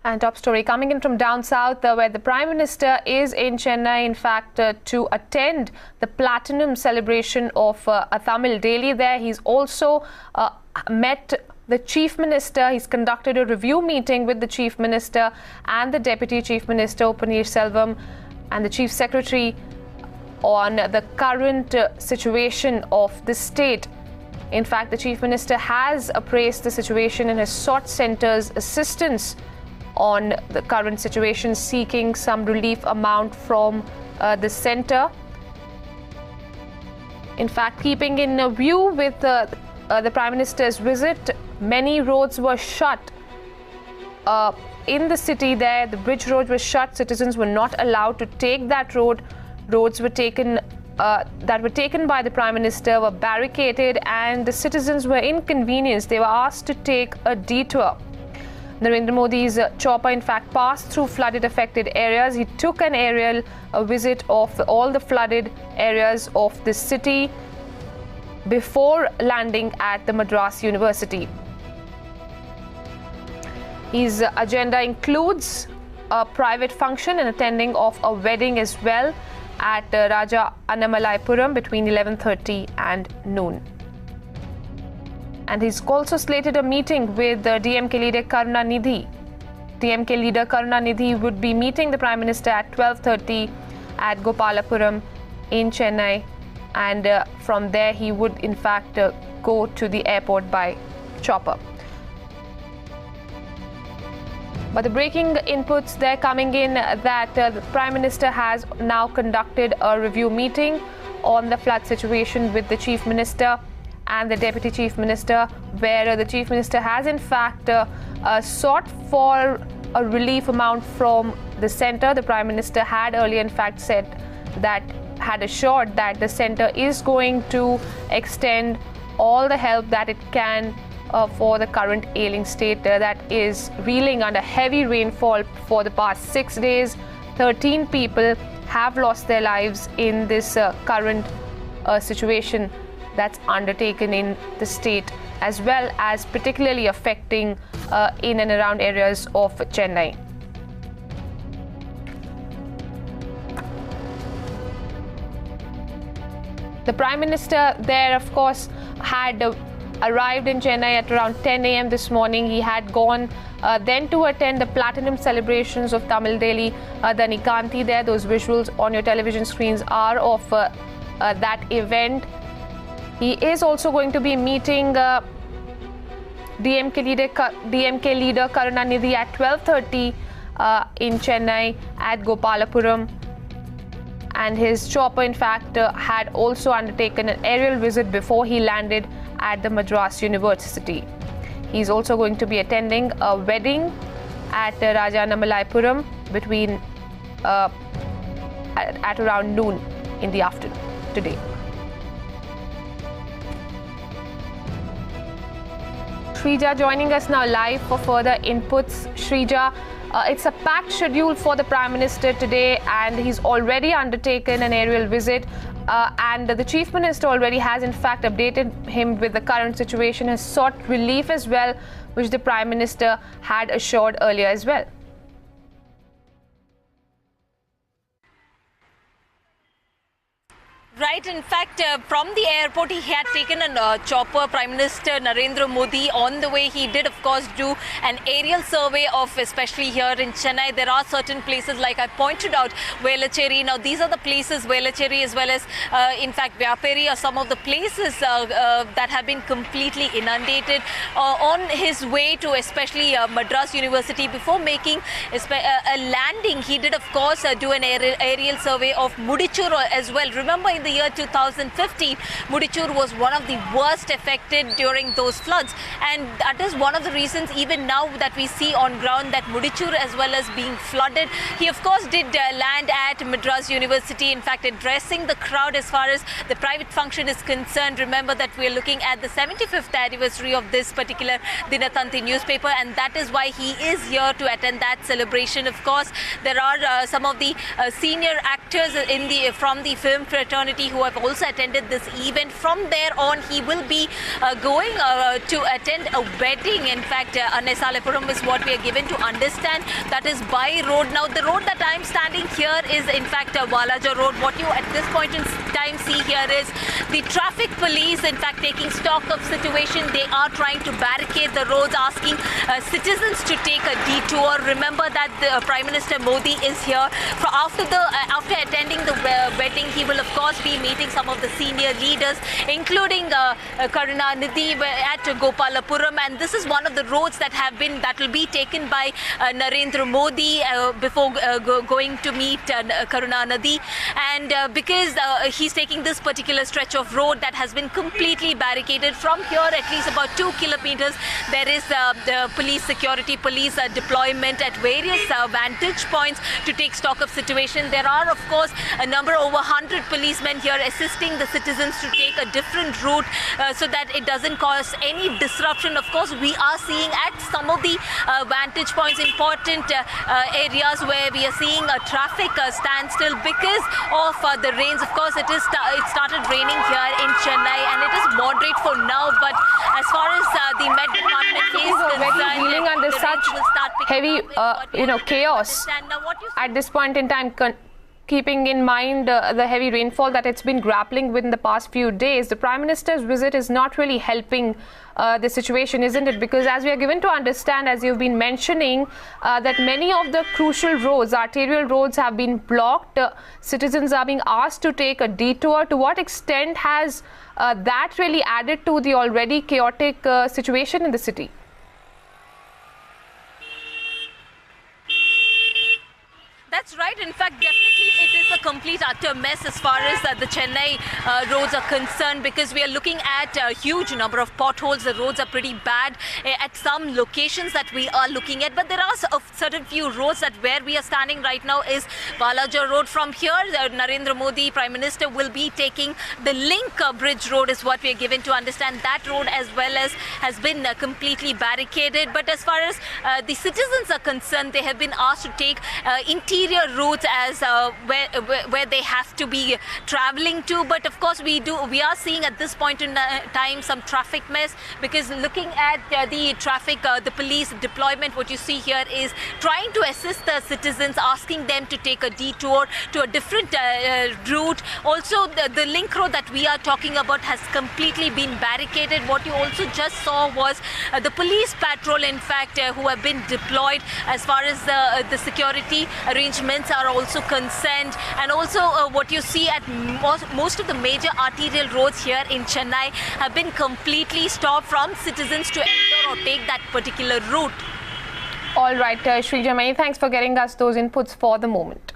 And top story coming in from down south, where the Prime Minister is in Chennai, in fact, to attend the platinum celebration of a Tamil daily there. He's also met the Chief Minister. He's conducted a review meeting with the Chief Minister and the Deputy Chief Minister, Selvam, and the Chief Secretary on the current situation of the state. In fact, the Chief Minister has appraised the situation and has sought centre's assistance on the current situation, seeking some relief amount from the centre. In fact, keeping in view with the Prime Minister's visit, many roads were shut in the city there. The bridge road was shut. Citizens were not allowed to take that road. Roads were taken that were taken by the Prime Minister were barricaded, and the citizens were inconvenienced. They were asked to take a detour. Narendra Modi's chopper, in fact, passed through flooded affected areas. He took an aerial visit of all the flooded areas of the city before landing at the Madras University. His agenda includes a private function and attending of a wedding as well at Raja Annamalaipuram between 11:30 and noon. And he's also slated a meeting with DMK leader Karunanidhi. DMK leader Karunanidhi would be meeting the Prime Minister at 12:30 at Gopalapuram in Chennai, and from there he would in fact go to the airport by chopper. But the breaking inputs there coming in that the Prime Minister has now conducted a review meeting on the flood situation with the Chief Minister and the Deputy Chief Minister, where the Chief Minister has in fact sought for a relief amount from the centre. The Prime Minister had earlier in fact said that, had assured that the centre is going to extend all the help that it can for the current ailing state that is reeling under heavy rainfall for the past 6 days. 13 people have lost their lives in this current situation that's undertaken in the state, as well as particularly affecting in and around areas of Chennai. The Prime Minister there, of course, had arrived in Chennai at around 10 a.m. this morning. He had gone then to attend the platinum celebrations of Tamil Delhi, the Nikanti there. Those visuals on your television screens are of that event. He is also going to be meeting DMK leader Karunanidhi at 12:30 in Chennai at Gopalapuram. And his chopper, in fact, had also undertaken an aerial visit before he landed at the Madras University. He's also going to be attending a wedding at Raja Annamalaipuram between at around noon in the afternoon today. Shrija joining us now live for further inputs. Shrija, it's a packed schedule for the Prime Minister today, and he's already undertaken an aerial visit. And the Chief Minister already has in fact updated him with the current situation, has sought relief as well, which the Prime Minister had assured earlier as well. Right, in fact, from the airport, he had taken a chopper. Prime Minister Narendra Modi, on the way, he did, of course, do an aerial survey of, especially here in Chennai. There are certain places, like I pointed out, Velachery. Now, these are the places, Velachery as well as, in fact, Vyaperi are some of the places that have been completely inundated. On his way to, especially Madras University, before making a landing, he did, of course, do an aerial survey of Mudichur as well. Remember, in the year 2015, Mudichur was one of the worst affected during those floods, and that is one of the reasons even now that we see on ground that Mudichur as well as being flooded. He of course did land at Madras University, in fact addressing the crowd as far as the private function is concerned. Remember that we are looking at the 75th anniversary of this particular Dinatanti newspaper, and that is why he is here to attend that celebration. Of course, there are some of the senior actors from the film fraternity security who have also attended this event. From there on, he will be going to attend a wedding. In fact, Annesalepuram is what we are given to understand. That is by road. Now, the road that I am standing here is in fact Valaja Road. What you at this point in time see here is the traffic police, in fact, taking stock of situation. They are trying to barricade the roads, asking citizens to take a detour. Remember that the Prime Minister Modi is here. After attending the wedding, he will of course be meeting some of the senior leaders, including Karunanidhi at Gopalapuram, and this is one of the roads that will be taken by Narendra Modi before going to meet Karunanidhi. And because he's taking this particular stretch of road that has been completely barricaded, from here at least about 2 kilometers, there is the police deployment at various vantage points to take stock of situation. There are of course a number over 100 policemen here assisting the citizens to take a different route so that it doesn't cause any disruption. Of course, we are seeing at some of the vantage points, important areas where we are seeing a traffic standstill because of the rains. Of course, it started raining here in Chennai and it is moderate for now, but as far as the Met Department is concerned, dealing under such heavy chaos at this point in time, keeping in mind the heavy rainfall that it's been grappling with in the past few days. The Prime Minister's visit is not really helping the situation, isn't it? Because as we are given to understand, as you've been mentioning, that many of the crucial roads, arterial roads, have been blocked. Citizens are being asked to take a detour. To what extent has that really added to the already chaotic situation in the city? That's right. In fact, definitely it is a complete utter mess as far as the Chennai roads are concerned, because we are looking at a huge number of potholes. The roads are pretty bad at some locations that we are looking at, but there are a certain few roads that where we are standing right now is Valaja Road. From here, Narendra Modi, Prime Minister, will be taking the Link Bridge Road is what we are given to understand. That road as well as has been completely barricaded. But as far as the citizens are concerned, they have been asked to take interior routes as where they have to be traveling to. But of course, we are seeing at this point in time some traffic mess, because looking at the traffic, the police deployment, what you see here is trying to assist the citizens, asking them to take a detour to a different route. Also, the link road that we are talking about has completely been barricaded. What you also just saw was the police patrol, in fact, who have been deployed as far as the security arrangements are also concerned. And also what you see at most of the major arterial roads here in Chennai have been completely stopped from citizens to enter or take that particular route. All right, Shrija, many thanks for getting us those inputs for the moment.